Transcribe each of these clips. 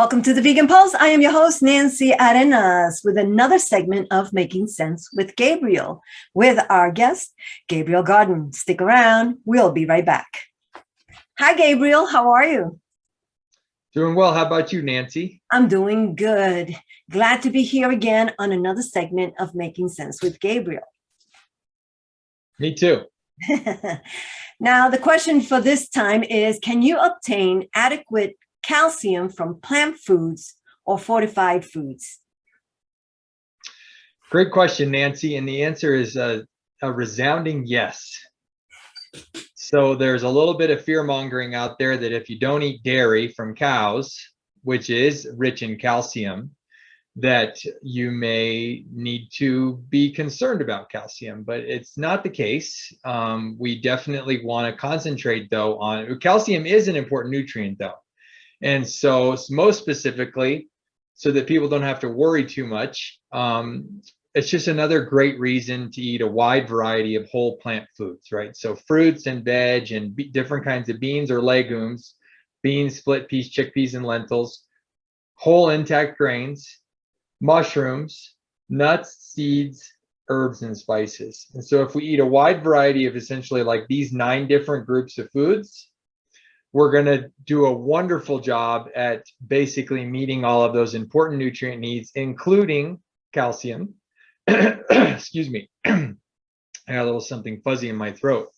Welcome to the Vegan Pulse. I am your host, Nancy Arenas, with another segment of Making Sense with Gabriel, with our guest, Gabriel Gaarden. Stick around. We'll be right back. Hi, Gabriel. How are you? Doing well. How about you, Nancy? I'm doing good. Glad to be here again on another segment of Making Sense with Gabriel. Me too. Now, the question for this time is, can you obtain adequate calcium from plant foods or fortified foods? Great question, Nancy. And the answer is a resounding yes. So there's a little bit of fear mongering out there that if you don't eat dairy from cows, which is rich in calcium, that you may need to be concerned about calcium, but it's not the case. We definitely want to concentrate though on calcium is an important nutrient though. And so most specifically, so that people don't have to worry too much, it's just another great reason to eat a wide variety of whole plant foods, right? So fruits and veg and different kinds of beans or legumes, beans, split peas, chickpeas, and lentils, whole intact grains, mushrooms, nuts, seeds, herbs, and spices. And so if we eat a wide variety of essentially like these 9 different groups of foods, we're going to do a wonderful job at basically meeting all of those important nutrient needs, including calcium. Excuse me. I got a little something fuzzy in my throat.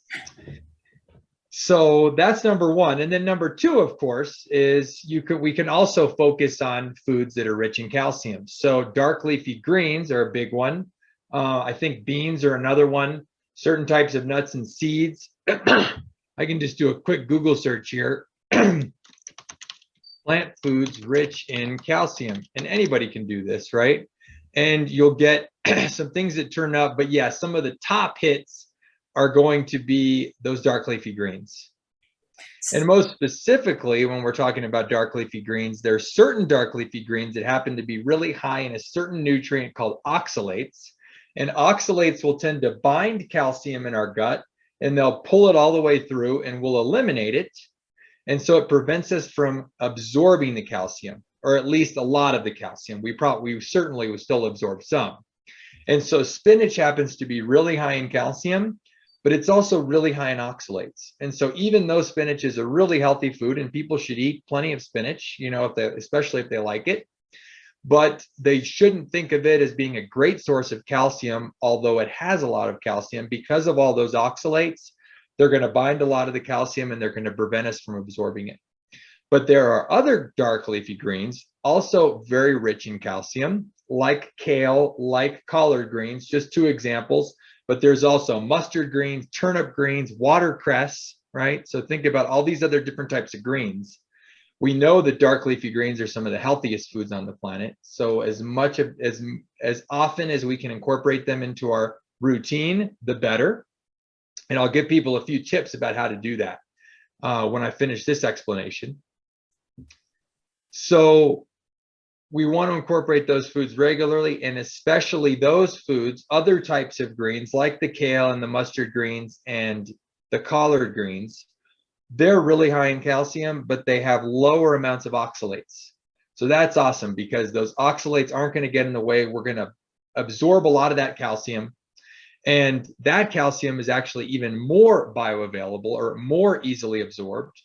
So that's number 1. And then number 2, of course, is we can also focus on foods that are rich in calcium. So dark leafy greens are a big one. I think beans are another one. Certain types of nuts and seeds. I can just do a quick Google search here. Plant foods rich in calcium, and anybody can do this, right? And you'll get some things that turn up, but yeah, some of the top hits are going to be those dark leafy greens. And most specifically, when we're talking about dark leafy greens, there are certain dark leafy greens that happen to be really high in a certain nutrient called oxalates. And oxalates will tend to bind calcium in our gut, and they'll pull it all the way through and we'll eliminate it. And so it prevents us from absorbing the calcium, or at least a lot of the calcium. We certainly will still absorb some. And so spinach happens to be really high in calcium, but it's also really high in oxalates. And so even though spinach is a really healthy food and people should eat plenty of spinach, especially if they like it, but they shouldn't think of it as being a great source of calcium, although it has a lot of calcium. Because of all those oxalates, they're going to bind a lot of the calcium and they're going to prevent us from absorbing it. But there are other dark leafy greens also very rich in calcium, like kale, like collard greens, just 2 examples. But there's also mustard greens, turnip greens, watercress, right? So think about all these other different types of greens. We know that dark leafy greens are some of the healthiest foods on the planet. So as often as we can incorporate them into our routine, the better. And I'll give people a few tips about how to do that when I finish this explanation. So we want to incorporate those foods regularly, and especially those foods, other types of greens like the kale and the mustard greens and the collard greens. They're really high in calcium, but they have lower amounts of oxalates. So that's awesome because those oxalates aren't going to get in the way. We're going to absorb a lot of that calcium. And that calcium is actually even more bioavailable or more easily absorbed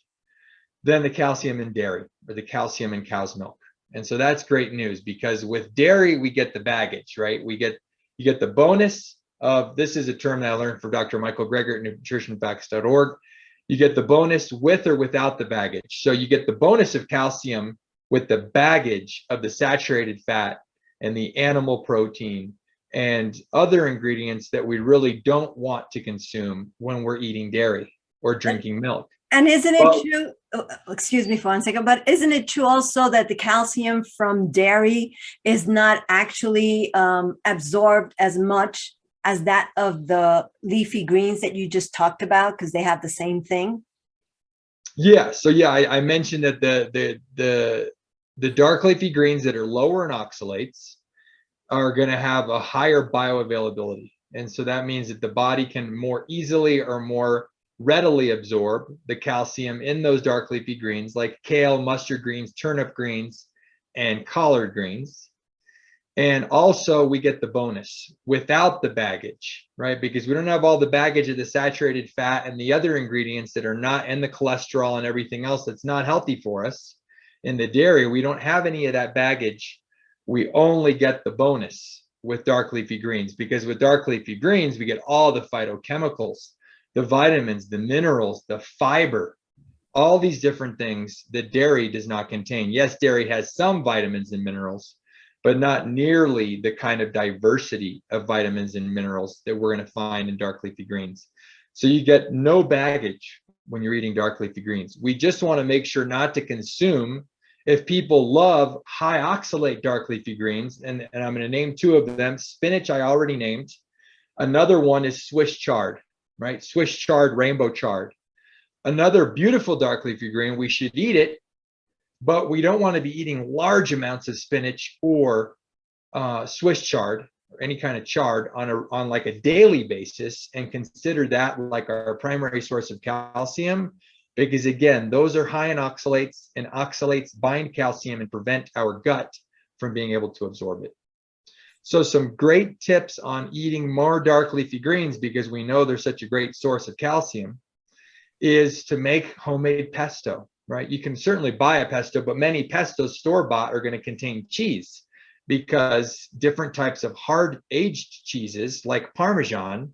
than the calcium in dairy or the calcium in cow's milk. And so that's great news because with dairy, we get the baggage, right? You get the bonus of, this is a term that I learned from Dr. Michael Greger at nutritionfacts.org. You get the bonus with or without the baggage. So you get the bonus of calcium with the baggage of the saturated fat and the animal protein and other ingredients that we really don't want to consume when we're eating dairy or drinking milk. And isn't it true, excuse me for 1 second, but isn't it true also that the calcium from dairy is not actually absorbed as much as that of the leafy greens that you just talked about, because they have the same thing? Yeah, so yeah, I mentioned that the dark leafy greens that are lower in oxalates are going to have a higher bioavailability. And so that means that the body can more easily or more readily absorb the calcium in those dark leafy greens like kale, mustard greens, turnip greens, and collard greens. And also we get the bonus without the baggage, right? Because we don't have all the baggage of the saturated fat and the other ingredients that are not, and the cholesterol and everything else that's not healthy for us in the dairy. We don't have any of that baggage. We only get the bonus with dark leafy greens, because with dark leafy greens, we get all the phytochemicals, the vitamins, the minerals, the fiber, all these different things that dairy does not contain. Yes, dairy has some vitamins and minerals, but not nearly the kind of diversity of vitamins and minerals that we're going to find in dark leafy greens. So you get no baggage when you're eating dark leafy greens. We just want to make sure not to consume. If people love high oxalate dark leafy greens, and I'm going to name two of them. Spinach, I already named. Another one is Swiss chard, right? Swiss chard, rainbow chard. Another beautiful dark leafy green, we should eat it, but we don't want to be eating large amounts of spinach or Swiss chard or any kind of chard on like a daily basis, and consider that like our primary source of calcium, because again, those are high in oxalates, and oxalates bind calcium and prevent our gut from being able to absorb it. So some great tips on eating more dark leafy greens, because we know they're such a great source of calcium, is to make homemade pesto, right? You can certainly buy a pesto, but many pestos store-bought are going to contain cheese, because different types of hard aged cheeses like Parmesan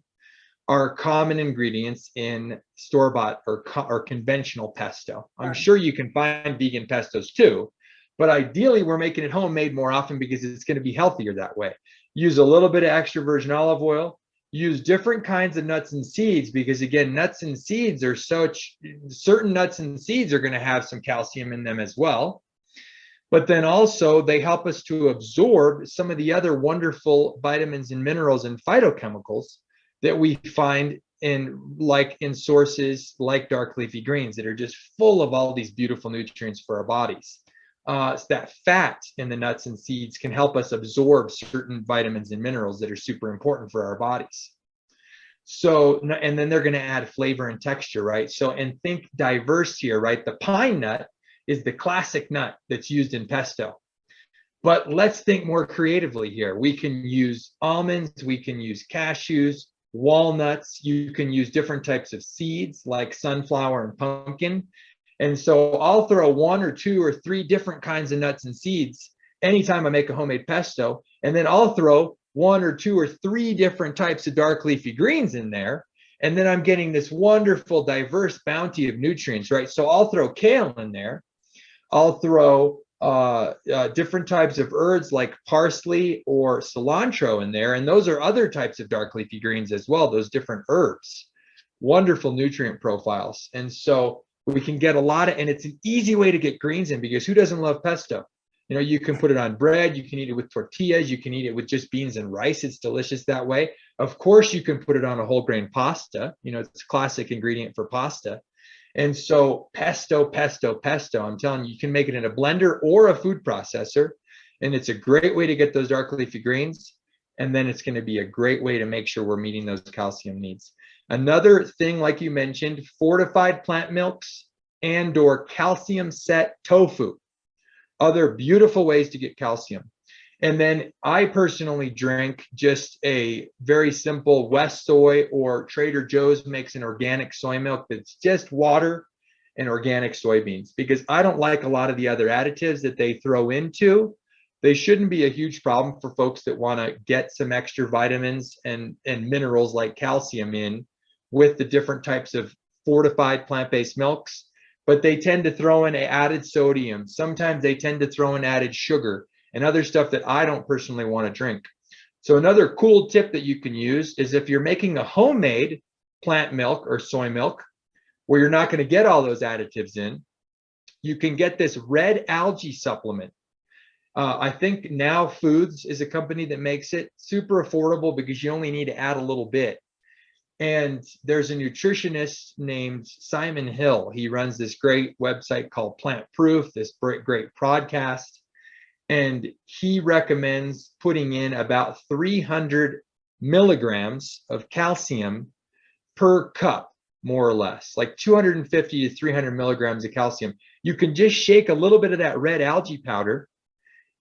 are common ingredients in store-bought or conventional pesto. I'm sure you can find vegan pestos too, but ideally we're making it homemade more often because it's going to be healthier that way. Use a little bit of extra virgin olive oil. Use different kinds of nuts and seeds, because again, nuts and seeds are certain nuts and seeds are going to have some calcium in them as well. But then also they help us to absorb some of the other wonderful vitamins and minerals and phytochemicals that we find in sources like dark leafy greens that are just full of all these beautiful nutrients for our bodies. So that fat in the nuts and seeds can help us absorb certain vitamins and minerals that are super important for our bodies. So, and then they're going to add flavor and texture, right? So, and think diverse here, right? The pine nut is the classic nut that's used in pesto. But let's think more creatively here. We can use almonds, we can use cashews, walnuts, you can use different types of seeds like sunflower and pumpkin. And so I'll throw 1 or 2 or 3 different kinds of nuts and seeds anytime I make a homemade pesto. And then I'll throw 1 or 2 or 3 different types of dark leafy greens in there. And then I'm getting this wonderful, diverse bounty of nutrients, right? So I'll throw kale in there. I'll throw different types of herbs like parsley or cilantro in there. And those are other types of dark leafy greens as well, those different herbs. Wonderful nutrient profiles. And so we can get a lot of, and it's an easy way to get greens in, because who doesn't love pesto? You know, you can put it on bread, you can eat it with tortillas, you can eat it with just beans and rice. It's delicious that way. Of course, you can put it on a whole grain pasta. You know, it's a classic ingredient for pasta. And so pesto, I'm telling you, you can make it in a blender or a food processor. And it's a great way to get those dark leafy greens. And then it's going to be a great way to make sure we're meeting those calcium needs. Another thing, like you mentioned, fortified plant milks and or calcium set tofu. Other beautiful ways to get calcium. And then I personally drink just a very simple West Soy, or Trader Joe's makes an organic soy milk that's just water and organic soybeans, because I don't like a lot of the other additives that they throw into. They shouldn't be a huge problem for folks that want to get some extra vitamins and minerals like calcium in with the different types of fortified plant-based milks, but they tend to throw in added sodium. Sometimes they tend to throw in added sugar and other stuff that I don't personally want to drink. So another cool tip that you can use is if you're making a homemade plant milk or soy milk, where you're not going to get all those additives in, you can get this red algae supplement. I think Now Foods is a company that makes it super affordable, because you only need to add a little bit. And there's a nutritionist named Simon Hill. He runs this great website called Plant Proof, this great podcast. And he recommends putting in about 300 milligrams of calcium per cup, more or less, like 250 to 300 milligrams of calcium. You can just shake a little bit of that red algae powder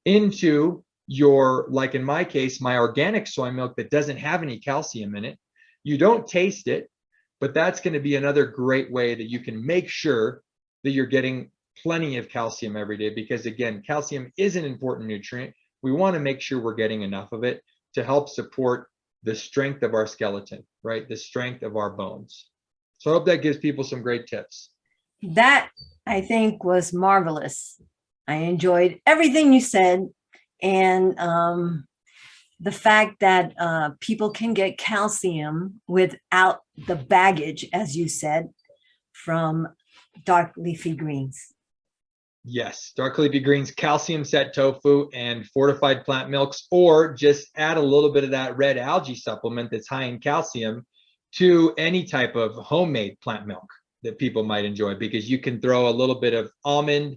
into your, like in my case, my organic soy milk that doesn't have any calcium in it. You don't taste it, but that's going to be another great way that you can make sure that you're getting plenty of calcium every day, because again, calcium is an important nutrient. We want to make sure we're getting enough of it to help support the strength of our skeleton, right? The strength of our bones. So I hope that gives people some great tips. That, I think, was marvelous. I enjoyed everything you said. And the fact that people can get calcium without the baggage, as you said, from dark leafy greens. Yes, dark leafy greens, calcium set tofu, and fortified plant milks, or just add a little bit of that red algae supplement that's high in calcium to any type of homemade plant milk that people might enjoy, because you can throw a little bit of almond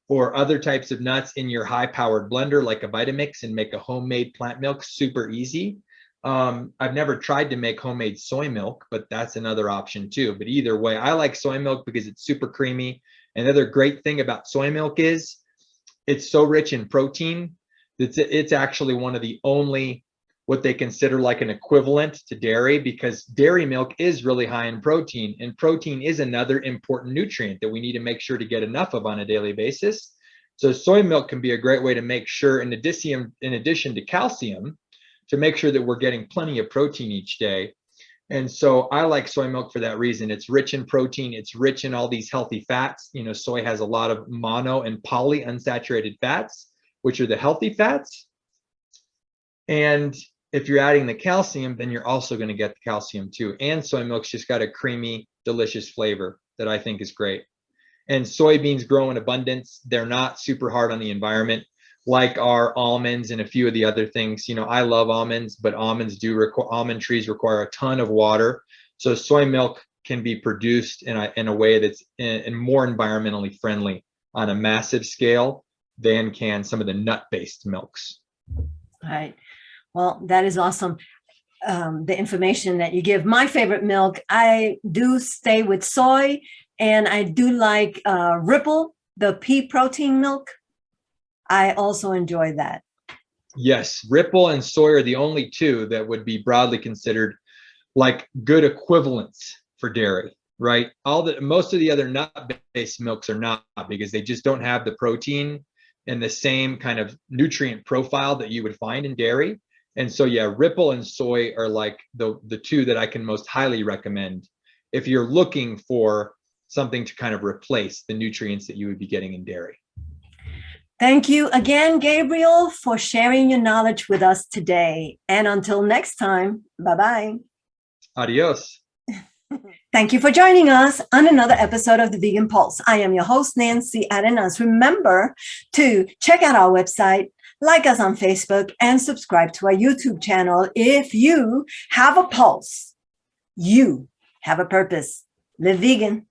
or other types of nuts in your high-powered blender like a Vitamix and make a homemade plant milk super easy. I've never tried to make homemade soy milk, but that's another option too. But either way, I like soy milk because it's super creamy. Another great thing about soy milk is it's so rich in protein. It's actually one of the only what they consider like an equivalent to dairy, because dairy milk is really high in protein, and protein is another important nutrient that we need to make sure to get enough of on a daily basis. So soy milk can be a great way to make sure, in addition to calcium, to make sure that we're getting plenty of protein each day. And so I like soy milk for that reason. It's rich in protein. It's rich in all these healthy fats. You know, soy has a lot of mono and polyunsaturated fats, which are the healthy fats. And if you're adding the calcium, then you're also going to get the calcium too. And soy milk's just got a creamy, delicious flavor that I think is great. And soybeans grow in abundance. They're not super hard on the environment like our almonds and a few of the other things. You know, I love almonds, but almond trees require a ton of water. So soy milk can be produced in a way that's more environmentally friendly on a massive scale than can some of the nut-based milks. All right. Well, that is awesome. The information that you give. My favorite milk, I do stay with soy, and I do like Ripple, the pea protein milk. I also enjoy that. Yes, Ripple and soy are the only two that would be broadly considered like good equivalents for dairy, right? Most of the other nut-based milks are not, because they just don't have the protein and the same kind of nutrient profile that you would find in dairy. And so, yeah, Ripple and soy are like the two that I can most highly recommend if you're looking for something to kind of replace the nutrients that you would be getting in dairy. Thank you again, Gabriel, for sharing your knowledge with us today. And until next time, bye-bye. Adios. Thank you for joining us on another episode of the Vegan Pulse. I am your host, Nancy Arenas. Remember to check out our website, like us on Facebook, and subscribe to our YouTube channel. If you have a pulse, you have a purpose. Live vegan.